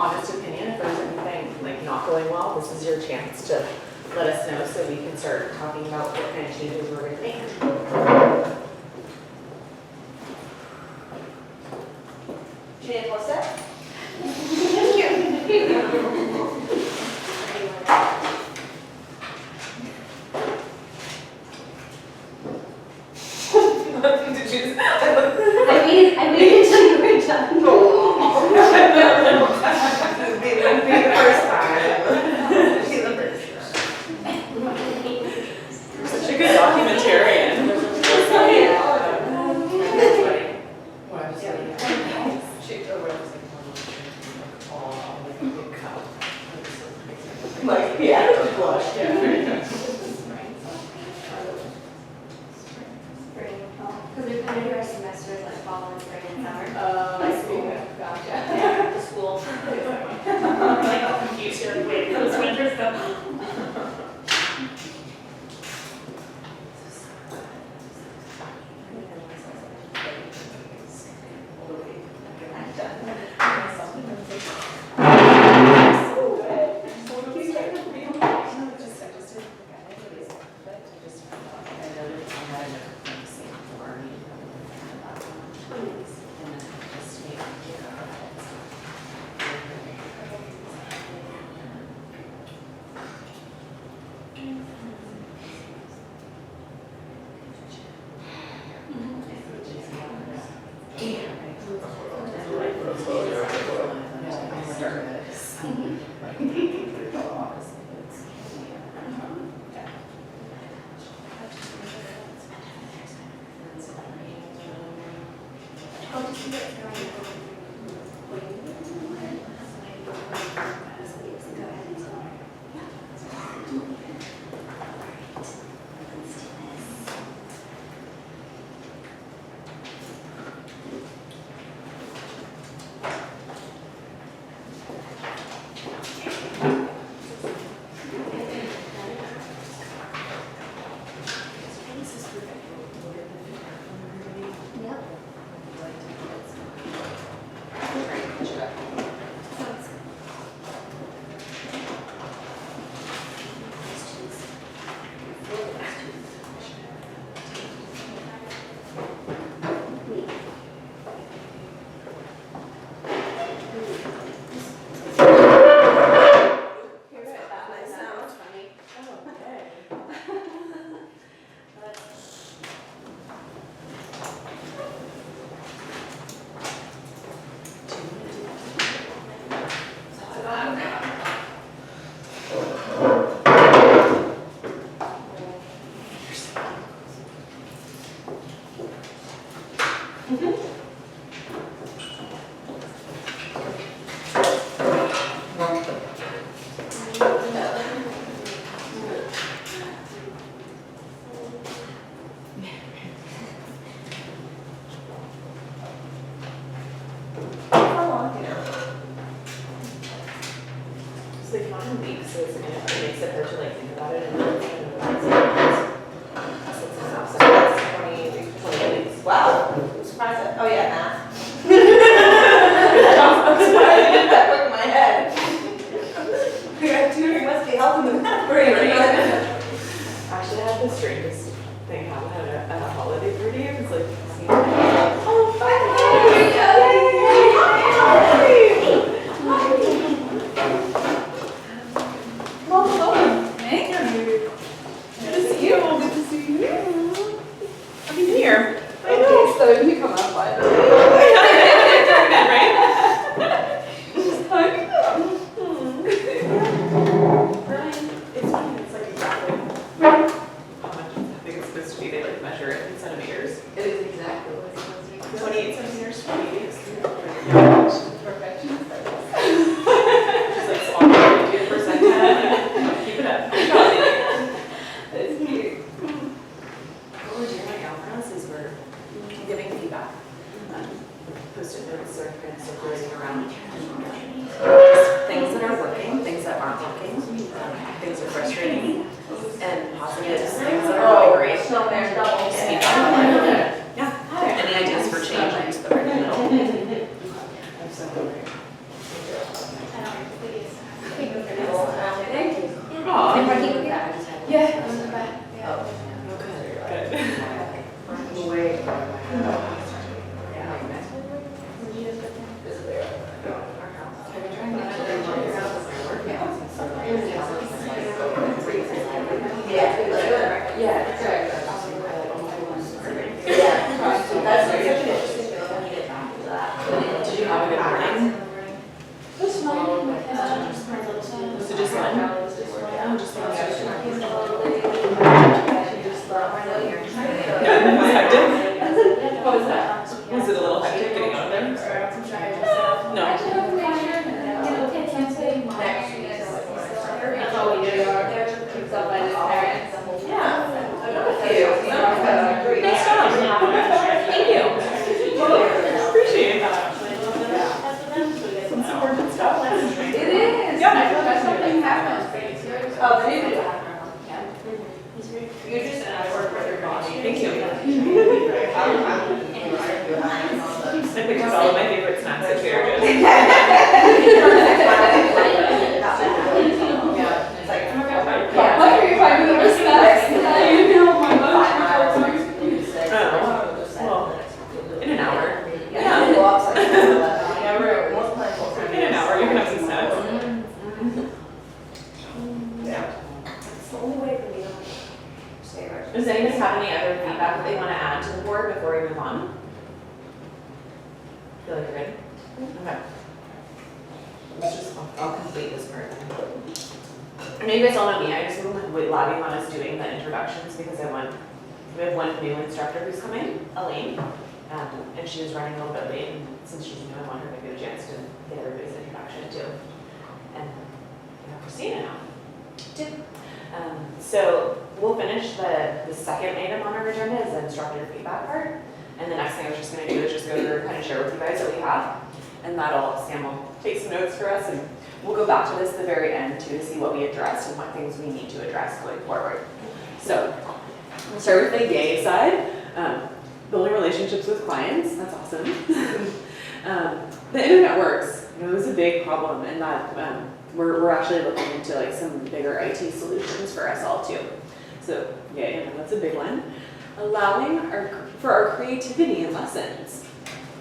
honest opinion. If there's anything like not going well, this is your chance to let us know so we can start talking about what kind of changes we're going to make. Should I post it? Thank you. I waited until you were done. This would be the first time. Such a good documentarian. Like, yeah, blush, yeah. Because we kind of do our semesters like fall and spring and summer. Like school. Gotcha. Yeah, the school. Like, all confused here, like, wait, those winters go. So they come in weeks, so it makes it hard to like think about it and then it's kind of so that's 20 weeks. Wow, I'm surprised that, oh yeah, math. I'm surprised I did that quick in my head. You must be helping the math brain. Actually, I had the strangest thing happen at a holiday party. It was like, oh, welcome. Thank you. Oh, then you do. Yeah. You just, and I work with your body. Thank you. I'm I picked up all of my favorite snacks at Trader Joe's. Yeah, it's like, Yeah. What are you finding the snacks? You know, my Well, in an hour. yeah, go up like 11. Yeah, we're most plans will In an hour, you can have some snacks. Yeah. It's the only way for me to stay right. Does anybody have any other feedback that they want to add to the board before we move on? Feel like you're ready? Okay. Let's just, I'll complete this part. I know you guys all know me, I just been like lagging on us doing the introductions because we have one new instructor who's coming, Elaine, and she was running a little bit late, and since she's new, I want her to get a chance to get everybody's introduction too. And we have Christina now, too. So we'll finish the second item on our agenda is the instructor feedback part. And the next thing I was just going to do is just go through and kind of share with you guys what we have. And Sam will take some notes for us, and we'll go back to this at the very end too to see what we addressed and what things we need to address going forward. So we'll start with the yay side, building relationships with clients. That's awesome. The internet works. It was a big problem, and that we're actually looking into like some bigger IT solutions for us all too. So yay, that's a big one. Allowing for our creativity in lessons.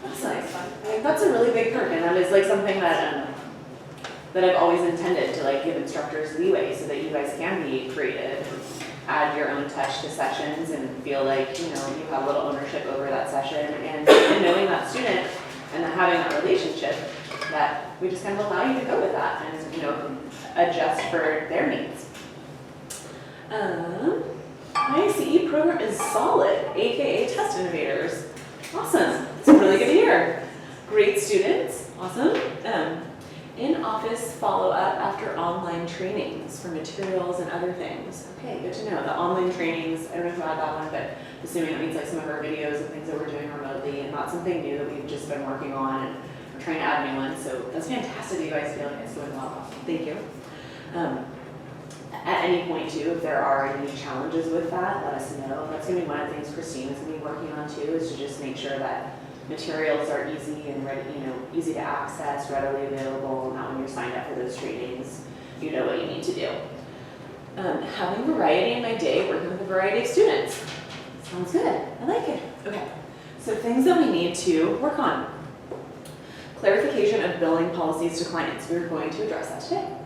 That's nice. Like, that's a really big perk, and that is like something that I've always intended to like give instructors leeway so that you guys can be creative, add your own touch to sessions, and feel like you have a little ownership over that session, and knowing that student and then having that relationship that we just kind of allow you to go with that and adjust for their needs. ICE program is solid, aka Test Innovators. Awesome. It's really good to hear. Great students. Awesome. In-office follow-up after online trainings for materials and other things. Okay, good to know. The online trainings, I don't know if you had that one, but assuming that means like some of our videos and things that we're doing remotely and not something new that we've just been working on and we're trying to add new ones. So that's fantastic that you guys feel like it's going well. Thank you. At any point too, if there are any challenges with that, let us know. That's gonna be one of the things Christina's gonna be working on too, is to just make sure that materials are easy and ready, easy to access, readily available, and that when you're signed up for those trainings, you know what you need to do. Having variety in my day, working with a variety of students. Sounds good, I like it. Okay, so things that we need to work on. Clarification of billing policies to clients. We're going to address that today.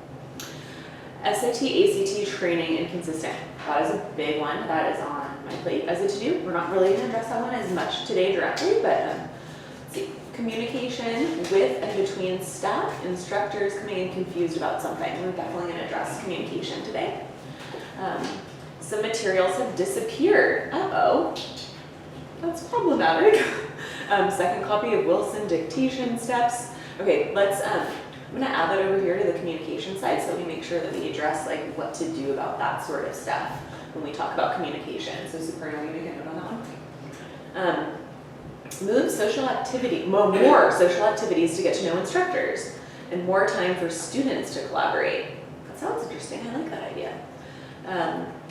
SAT, ACT training inconsistent. That is a big one. That is on my plate as a to-do. We're not really going to address that one as much today directly, but let's see. Communication with and between staff, instructors coming in confused about something. We're definitely going to address communication today. Some materials have disappeared. Uh-oh. That's problematic. Second copy of Wilson dictation steps. Okay, let's I'm gonna add that over here to the communication side so we make sure that we address like what to do about that sort of stuff when we talk about communication. So Superna, will you make a note on that one? Move social activity, more social activities to get to know instructors and more time for students to collaborate. That sounds interesting, I like that idea.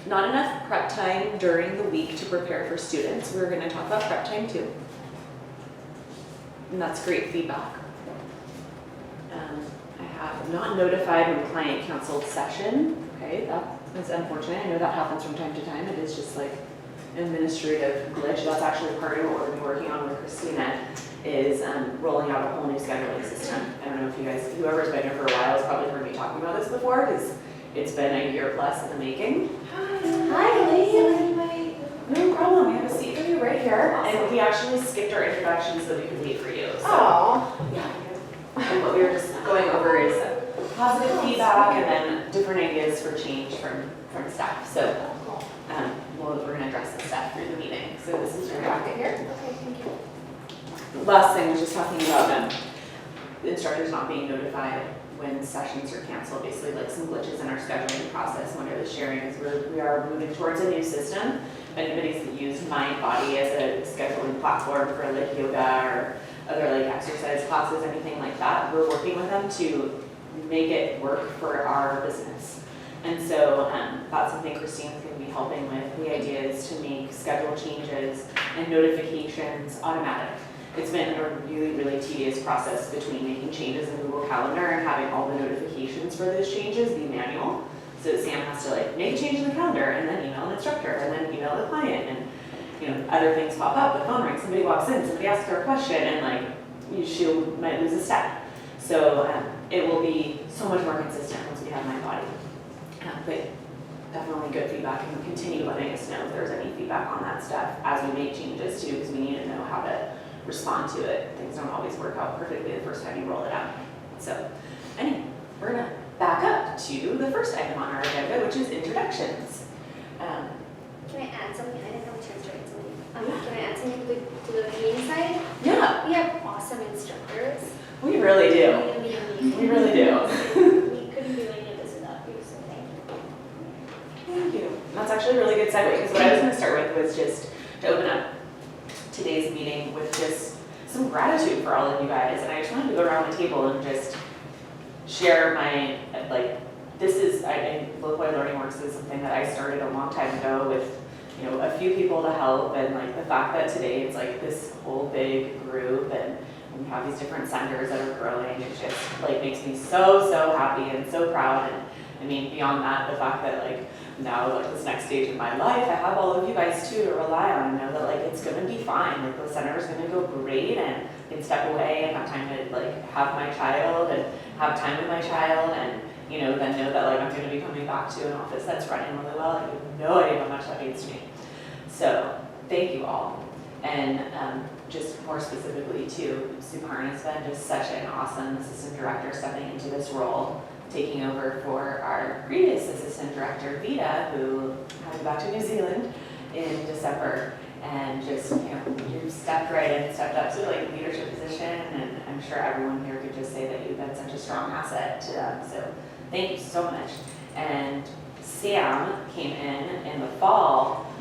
Not enough prep time during the week to prepare for students. We're gonna talk about prep time too. And that's great feedback. I have not notified when client canceled session. Okay, that is unfortunate. I know that happens from time to time. It is just like an administrative glitch. That's actually part of what we're going to be working on with Christina is rolling out a whole new scheduling system. I don't know if you guys, whoever's been here for a while has probably heard me talking about this before because it's been a year plus in the making. Hi, Elaine. No problem. We have a seat for you right here. Awesome. And we actually skipped our introduction so that we could wait for you. So, yeah. And what we were just going over is positive feedback and then different ideas for change from staff. So we're going to address this stuff through the meeting. So this is your packet here. Okay, thank you. Last thing was just talking about the instructors not being notified when sessions are canceled, basically like some glitches in our scheduling process. One of the sharing is we are moving towards a new system. If anybody's used MindBody as a scheduling platform for like yoga or other like exercise classes, anything like that, we're working with them to make it work for our business. And so that's something Christine's going to be helping with. The idea is to make schedule changes and notifications automatic. It's been a really, really tedious process between making changes in Google Calendar and having all the notifications for those changes be manual. So Sam has to like make a change in the calendar and then email an instructor and then email the client, and other things pop up, the phone rings, somebody walks in, somebody asks her a question, and like she might lose a step. So it will be so much more consistent once we have my body. But definitely good feedback, and continue letting us know if there's any feedback on that stuff as we make changes too, because we need to know how to respond to it. Things don't always work out perfectly the first time you roll it out. So anyway, we're gonna back up to the first item on our agenda, which is introductions. Can I add something? I didn't know which instructor something. Can I add something to the meeting side? Yeah, We have awesome instructors. we really do. We really do. We couldn't do any of this without you, so thank you. Thank you. That's actually a really good segue, because what I was going to start with was just to open up today's meeting with just some gratitude for all of you guys. And I just wanted to go around the table and just share my, Local Learning Works is something that I started a long time ago with, a few people to help, and like the fact that today it's like this whole big group, and we have these different centers that are growing. It just like makes me so happy and so proud. And I mean, beyond that, the fact that like now, like this next stage in my life, I have all of you guys too to rely on, and know that like it's gonna be fine. Like the center is gonna go great, and I can step away and have time to like have my child and have time with my child, and then know that like I'm gonna be coming back to an office that's running really well. I have no idea how much that means to me. So thank you all. And just more specifically too, Suparn has been just such an awesome assistant director stepping into this role, taking over for our previous assistant director, Vita, who had to go back to New Zealand in December. And just, you stepped right in, stepped up to like a leadership position, and I'm sure everyone here could just say that you've been such a strong asset to them. So thank you so much. And Sam came in the fall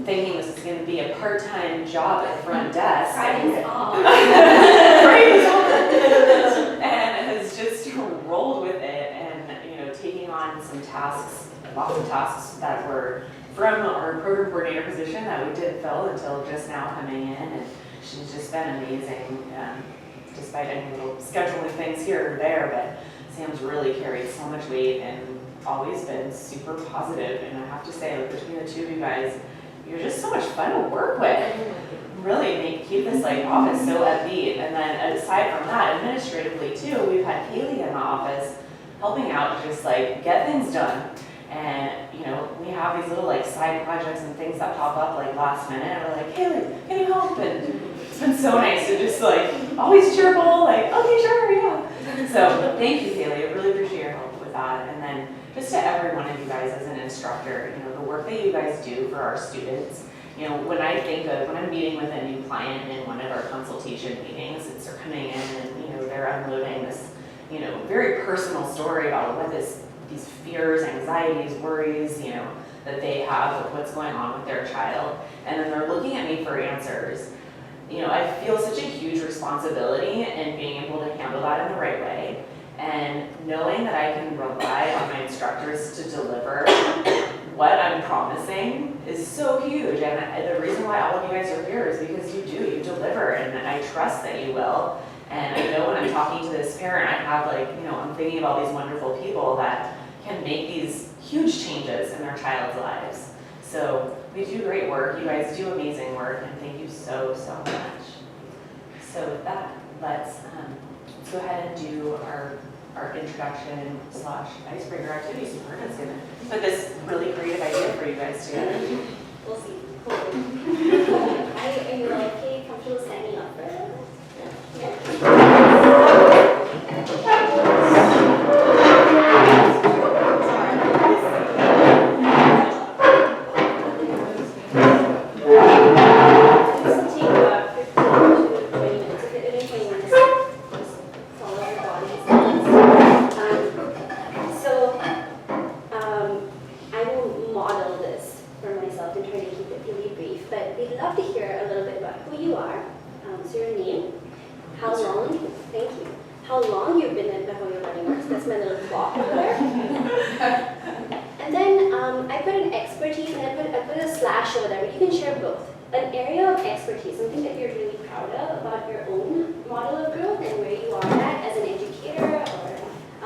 thinking this was going to be a part-time job at the front desk. Friday's off. Friday's off. And has just rolled with it, and taking on some tasks, lots of tasks that were from our program coordinator position that we didn't fill until just now coming in, and she's just been amazing, despite any little scheduling things here or there. But Sam's really carried so much weight and always been super positive, and I have to say, like, between the two of you guys, you're just so much fun to work with. Really keep this like office so upbeat. And then aside from that, administratively too, we've had Kaylee in the office helping out to just like get things done. And we have these little like side projects and things that pop up like last minute, and we're like, Kaylee, can you help? And it's been so nice to just like always cheerful, like, okay, sure, yeah. So thank you, Kaylee. I really appreciate your help with that. And then just to every one of you guys as an instructor, the work that you guys do for our students. When I'm meeting with a new client in one of our consultation meetings, it's they're coming in and they're unloading this very personal story about what these fears, anxieties, worries that they have with what's going on with their child, and then they're looking at me for answers. I feel such a huge responsibility in being able to handle that in the right way, and knowing that I can rely on my instructors to deliver what I'm promising is so huge. And the reason why all of you guys are here is because you deliver, and I trust that you will. And I know when I'm talking to this parent, I have I'm thinking about these wonderful people that can make these huge changes in their child's lives. So we do great work. You guys do amazing work, and thank you so much. So with that, let's go ahead and do our introduction / icebreaker activity. So we're just gonna put this really creative idea for you guys together. We'll see. Are you okay, comfortable standing up for it? put an expertise and I put a slash over there, but you can share both. An area of expertise, something that you're really proud of about your own model of growth and where you are at as an educator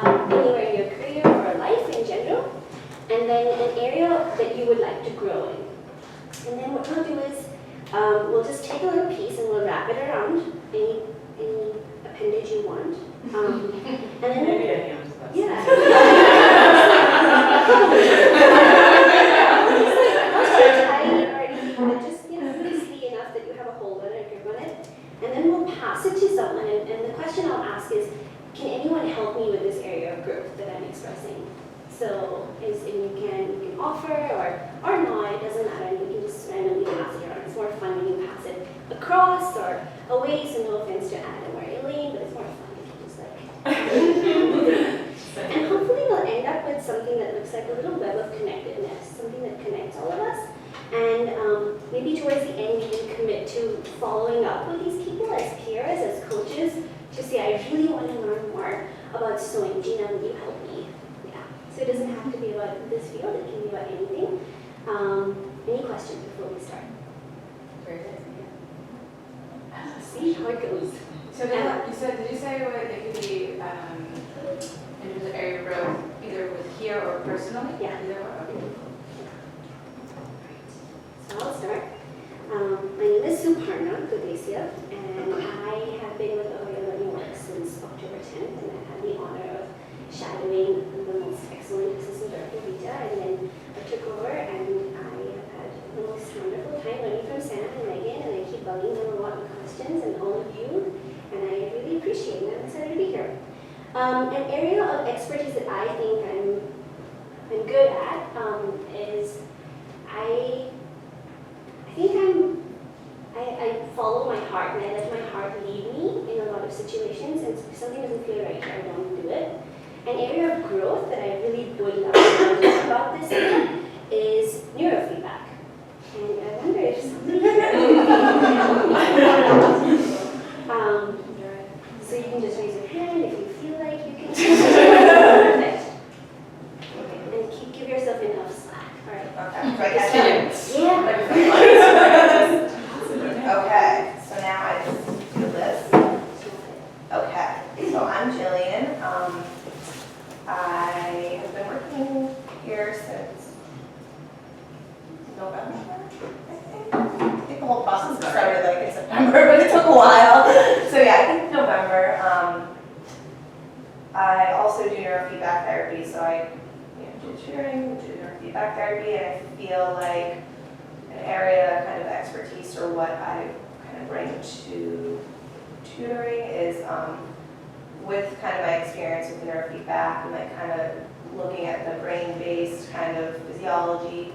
or anywhere in your career or life in general. And then an area that you would like to grow in. And then what we'll do is we'll just take a little piece and we'll wrap it around any appendage you want. And then Maybe a hand. yeah. Just loosely enough that you have a hold on it, a grip on it. And then we'll pass it to someone. And the question I'll ask is, can anyone help me with this area of growth that I'm expressing? So, and you can offer or not, it doesn't matter. You can just randomly pass it around. It's more fun when you pass it across or away, so no offense to Adam or Elaine, but it's more fun if you just like and hopefully we'll end up with something that looks like a little web of connectedness, something that connects all of us. And maybe towards the end we can commit to following up with these people as peers, as coaches, to say, I really want to learn more about sewing. Gina, will you help me? Yeah. So it doesn't have to be about this field, it can be about anything. Any questions before we start? Very good. See how it goes. So did you say what it could be in terms of area of growth, either with here or personally? Yeah. Either or, okay. So I'll start. My name is Suparna Kudesia, and I have been with Ohio Learning Works since October 10th, and I've had the honor of shadowing the most excellent assistant director, Rita, and then I took over, and I have had the most wonderful time learning from Sam and Megan, and I keep bugging them a lot of questions, and all of you, and I really appreciate it. I'm excited to be here. An area of expertise that I think I'm good at is I follow my heart and I let my heart lead me in a lot of situations, and if something doesn't feel right, I don't do it. An area of growth that I really would love to learn about this year is neurofeedback. And I wonder if somebody so you can just raise your hand if you feel like you can. Perfect. Okay. And give yourself enough slack. All right. Okay, so I catch it. Yeah. Okay, so now I just do this. Okay, so I'm Jillian. I have been working here since November, I think. I think the whole process started like in September, but it took a while. So yeah, I think November. I also do neurofeedback therapy, so I do tutoring, do neurofeedback therapy, and I feel like an area kind of expertise or what I kind of bring to tutoring is with kind of my experience with neurofeedback and like kind of looking at the brain-based kind of physiology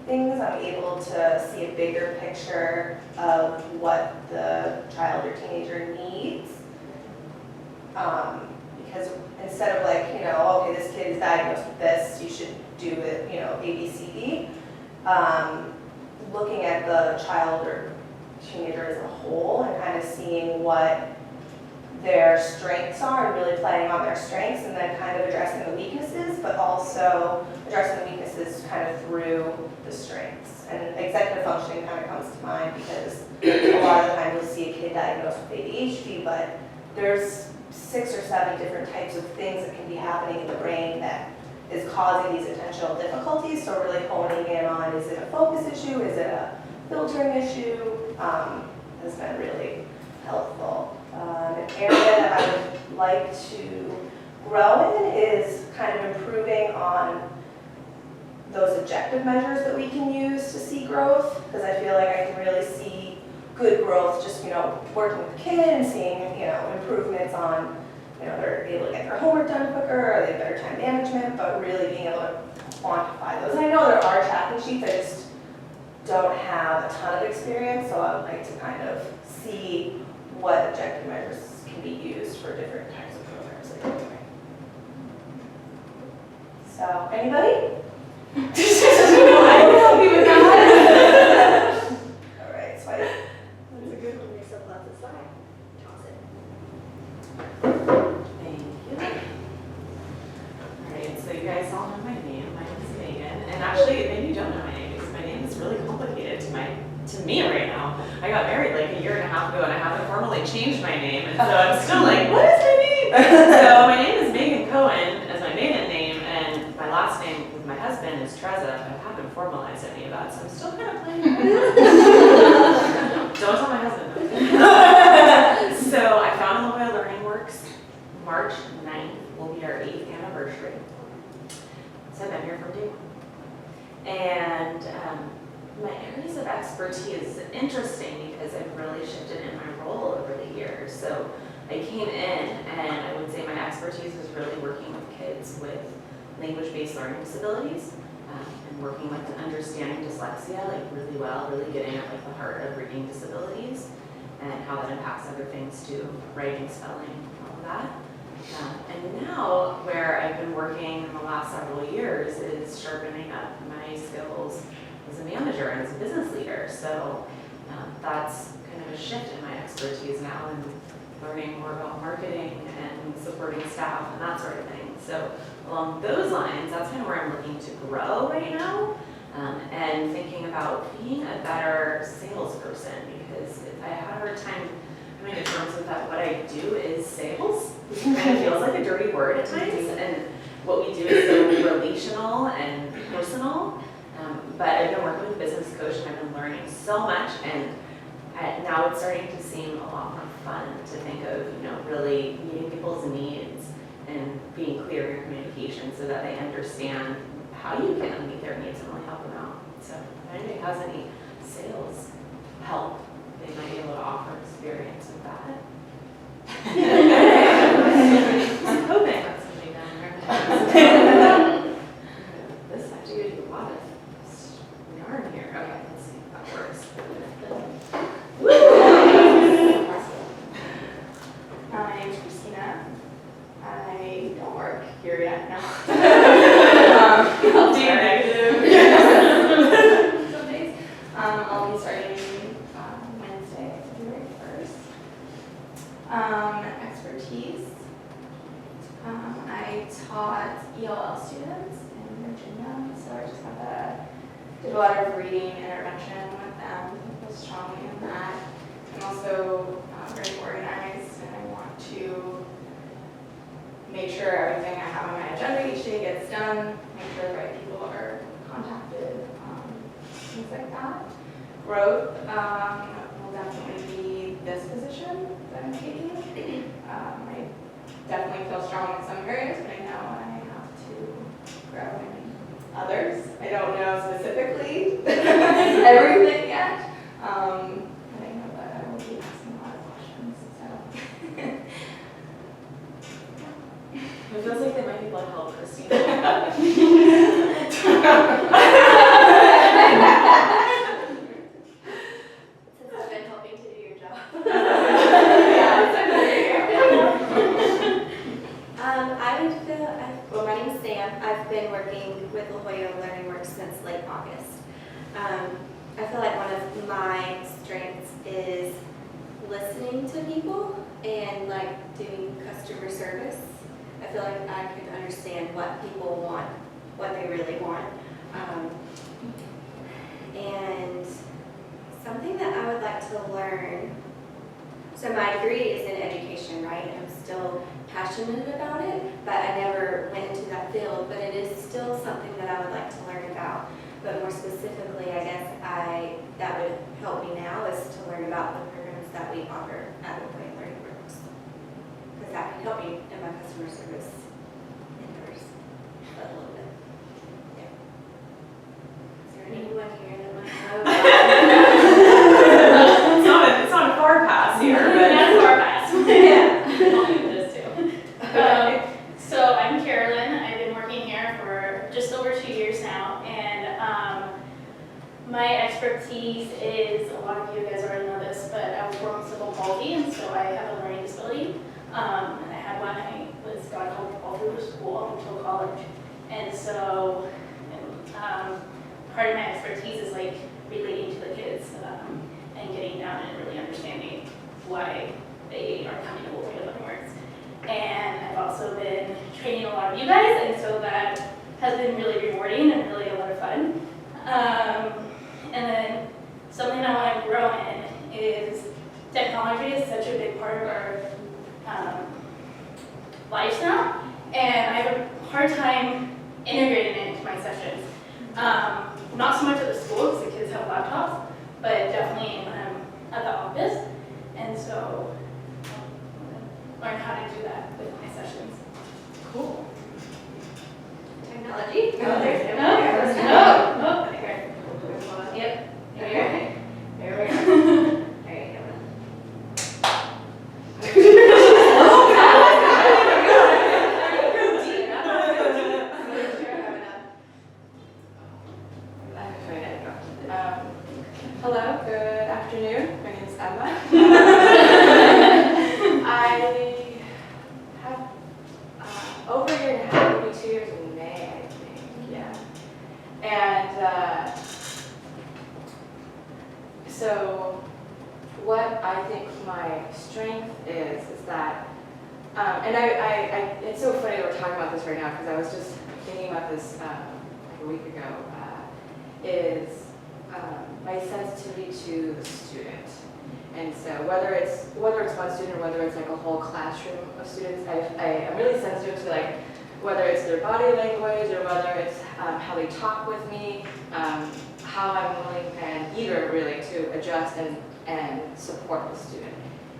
things, I'm able to see a bigger picture of what the child or teenager needs. Because instead of like, okay, this kid is diagnosed with this, you should do it, A, B, C, D. Looking at the child or teenager as a whole and kind of seeing what their strengths are and really playing on their strengths, and then kind of addressing the weaknesses, but also addressing the weaknesses kind of through the strengths. And executive functioning kind of comes to mind because a lot of the time you'll see a kid diagnosed with ADHD, but there's 6 or 7 different types of things that can be happening in the brain that is causing these attentional difficulties. So really honing in on, is it a focus issue, is it a filtering issue, has been really helpful. An area that I would like to grow in is kind of improving on those objective measures that we can use to see growth, because I feel like I can really see good growth just, working with the kid and seeing, improvements on, they're able to get their homework done quicker, or they have better time management, but really being able to quantify those. And I know there are tracking sheets, I just don't have a ton of experience, so I would like to kind of see what objective measures can be used for different types of programs that you're doing. So, anybody? I will help you with that. All right, so That's a good one. There's still lots of slack. Toss it. Thank you. All right, so you guys all know my name. My name is Megan. And actually, maybe ago and I haven't formally changed my name, and so I'm still like, what is my name? So my name is Megan Cohen as my maiden name, and my last name with my husband is Treza. I haven't formalized any of that, so I'm still kind of playing around. Don't tell my husband. So I founded La Jolla Learning Works. March 9th will be our 8th anniversary. So I've been here from day one. And my areas of expertise is interesting because I've really shifted in my role over the years. So I came in and I would say my expertise was really working with kids with language-based learning disabilities and working with understanding dyslexia like really well, really getting at like the heart of reading disabilities and how that impacts other things too, writing, spelling, all of that. And now where I've been working in the last several years is sharpening up my skills as a manager and as a business leader. So that's kind of a shift in my expertise now and learning more about marketing and supporting staff and that sort of thing. So along those lines, that's kind of where I'm looking to grow right now and thinking about being a better salesperson, because if I had a hard time coming to terms with that, what I do is sales. It kind of feels like a dirty word at times, and what we do is so relational and personal. But I've been working with a business coach and I've been learning so much, and now it's starting to seem a lot more fun to think of, really meeting people's needs and being clear in your communication so that they understand how you can meet their needs and really help them out. So if anybody has any sales help, they might be able to offer experience with that. I'm hoping that's something down there. This I have to go to a lot of yarn here. Okay, let's see if that works. My name's Christina. I don't work here yet, no. Do you negative? Some days. I'll be starting Wednesday, February 1st. Expertise. I taught ELL students in Virginia, so I just did a lot of reading intervention with them. I feel strongly in that. I'm also very organized, and I want to make sure everything I have on my agenda each day gets done, make sure the right people are contacted, things like that. Growth will definitely be this position that I'm taking. I definitely feel strong in some areas, but I know I have to grow in others. I don't know specifically everything yet, but I know that I will be asking a lot of questions, so. It feels like they might be able to help Christina. Since I've been helping to do your job. My name is Sam. I've been working with La Jolla Learning Works since late August. I feel like one of my strengths is listening to people and like doing customer service. I feel like I can understand what people want, what they really want. And something that I would like to learn, so my degree is in education, right? I'm still passionate about it, but I never went into that field, but it is still something that I would like to learn about. But more specifically, I guess that would help me now is to learn about the programs that we offer at La Jolla Learning Works. Because that can help me in my customer service endeavors a little bit. Yeah. Is there anyone here that might know? It's not a far pass here, but Not a far pass. yeah. I'll do this too. So I'm Carolyn. I've been working here for just over 2 years now, and my expertise is, a lot of you guys already know this, but I was born with cerebral palsy, and so I have a learning disability. And I had one, I was got home all through school until college, and so part of my expertise is like relating to the kids and getting down and really understanding why they are coming to La Jolla Learning Works. And I've also been training a lot of you guys, and so that has been really rewarding and really a lot of fun. And then something I want to grow in is technology is such a big part of our lives now, and I have a hard time integrating it into my sessions. Not so much at the school because the kids have laptops, but definitely when I'm at the office, and so learn how to do that with my sessions. Cool. Technology? Oh, there's No, okay. Yep. Okay. There we go. There you go. Hello, good afternoon. My name is Emma. I have over a year and a half, maybe 2 years in May, I think, yeah. And so what I think my strength is that, and it's so funny that we're talking about this right now because I was just thinking about this like a week ago, is my sensitivity to the student. And so whether it's one student or whether it's like a whole classroom of students, I'm really sensitive to like whether it's their body language or whether it's how they talk with me, how I'm willing and eager really to adjust and support the student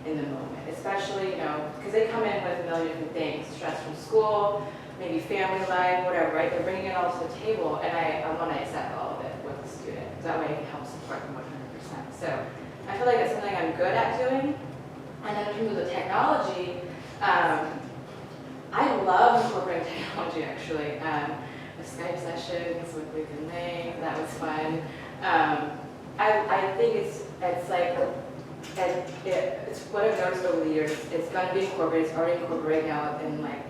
in the moment. Especially, because they come in with a million different things, stress from school, maybe family life, whatever, right? They're bringing it all to the table, and I want to accept all of it with the student. That way I can help support them 100%. So I feel like that's something I'm good at doing. And then in terms of the technology, I love incorporating technology actually. The Skype sessions with Luke and Lane, that was fun. I think it's like, it's what I've noticed over the years. It's going to be incorporated. It's already incorporated now in like,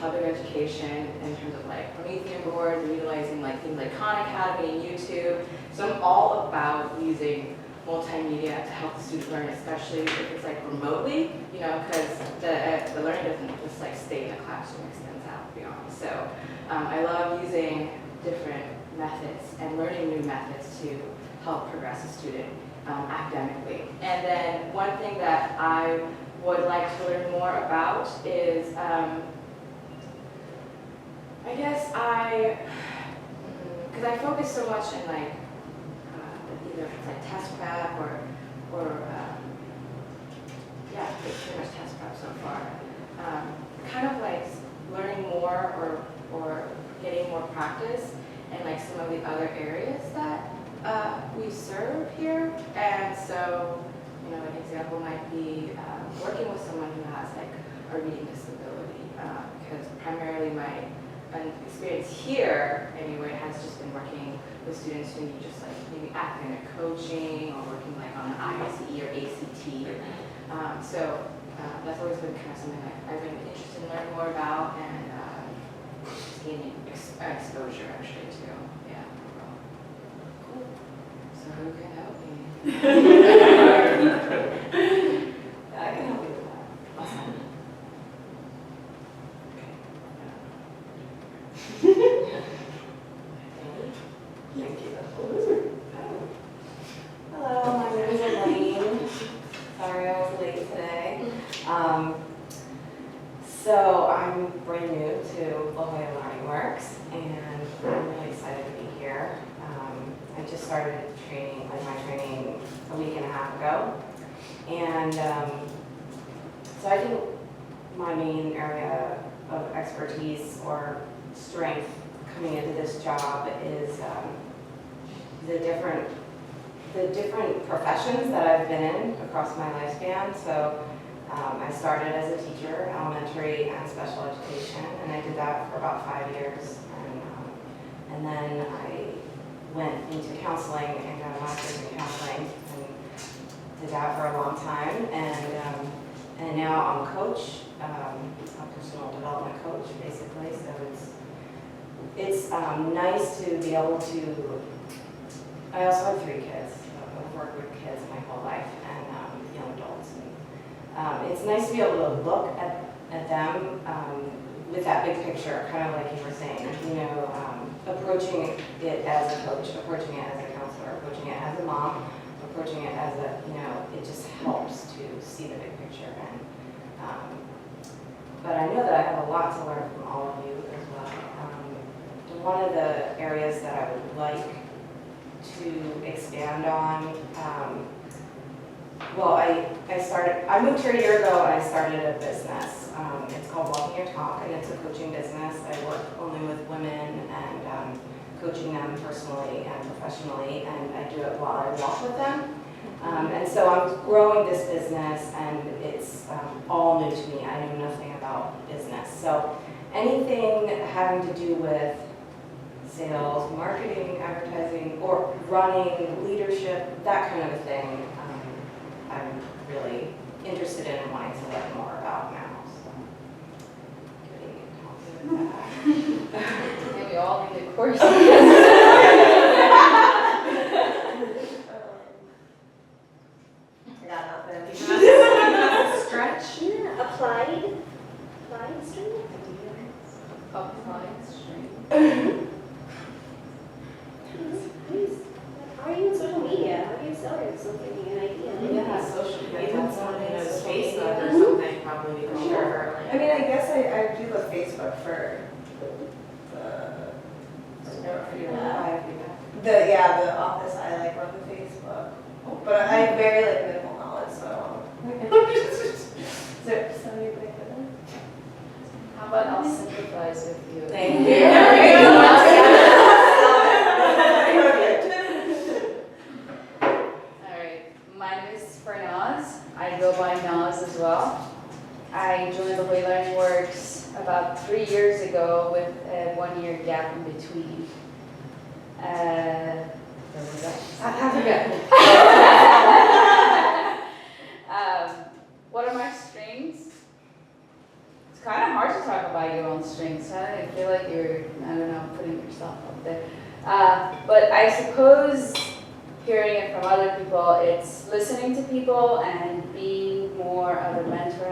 public education in terms of like Promethean boards and utilizing like things like Khan Academy and YouTube. So I'm all about using multimedia to help the student learn, especially if it's like remotely, because the learning doesn't just like stay in the classroom, it extends out beyond. So I love using different methods and learning new methods to help progress a student academically. And then one thing that I would like to learn more about is, I guess because I focus so much in like, either it's like test prep or yeah, pretty much test prep so far. Kind of like learning more or getting more practice in like some of the other areas that we serve here. And so, an example might be working with someone who has like a reading disability, because primarily my experience here anyway has just been working with students who need just like maybe academic coaching or working like on an ISE or ACT. So that's always been kind of something I've been interested in learning more about and just gaining exposure actually too. Yeah. Cool. So who can help me? I can help you with that. Awesome. Thank you. Hello, my name is Elaine. Sorry I was late today. So I'm brand new to La Jolla Learning Works, and I'm really excited to be here. I just started my training a week and a half ago, and so I think my main area of expertise or strength coming into this job is the different professions that I've been in across my lifespan. So I started as a teacher, elementary and special education, and I did that for about 5 years. And then I went into counseling and got a master's in counseling and did that for a long time. And now I'm a coach, a personal development coach, basically. So it's nice to be able to. I also have 3 kids. I've worked with kids my whole life and young adults. And it's nice to be able to look at them with that big picture, kind of like you were saying. Approaching it as a coach, approaching it as a counselor, approaching it as a mom, approaching it as a, it just helps to see the big picture. And but I know that I have a lot to learn from all of you as well. One of the areas that I would like to expand on, well, I moved here a year ago and I started a business. It's called Walking Your Talk, and it's a coaching business. I work only with women and coaching them personally and professionally, and I do it while I walk with them. And so I'm growing this business, and it's all new to me. I know nothing about business. So anything having to do with sales, marketing, advertising, or running, leadership, that kind of a thing, I'm really interested in and wanting to learn more about now. So, getting confident with that. And we all need a course. I got nothing. Stretch. Yeah, applied strength. Applied strength. Please, how are you on social media? How do you sell your something, an idea? Yeah, social media, Even someone who knows social Facebook or media. something, probably for sure. I mean, I guess I do the Facebook for the office. I like run the Facebook, but I have very like minimal knowledge, so I don't know. Is there somebody like that? How about I'll sympathize with you? Thank you. All right, my name is Farnaz. I go by Naz as well. I joined the way Learning Works about 3 years ago with a 1 year gap in between. Where was that? South Africa. What are my strengths? It's kind of hard to talk about your own strengths. Huh? I feel like you're, I don't know, putting yourself up there. But I suppose hearing it from other people, it's listening to people and being more of a mentor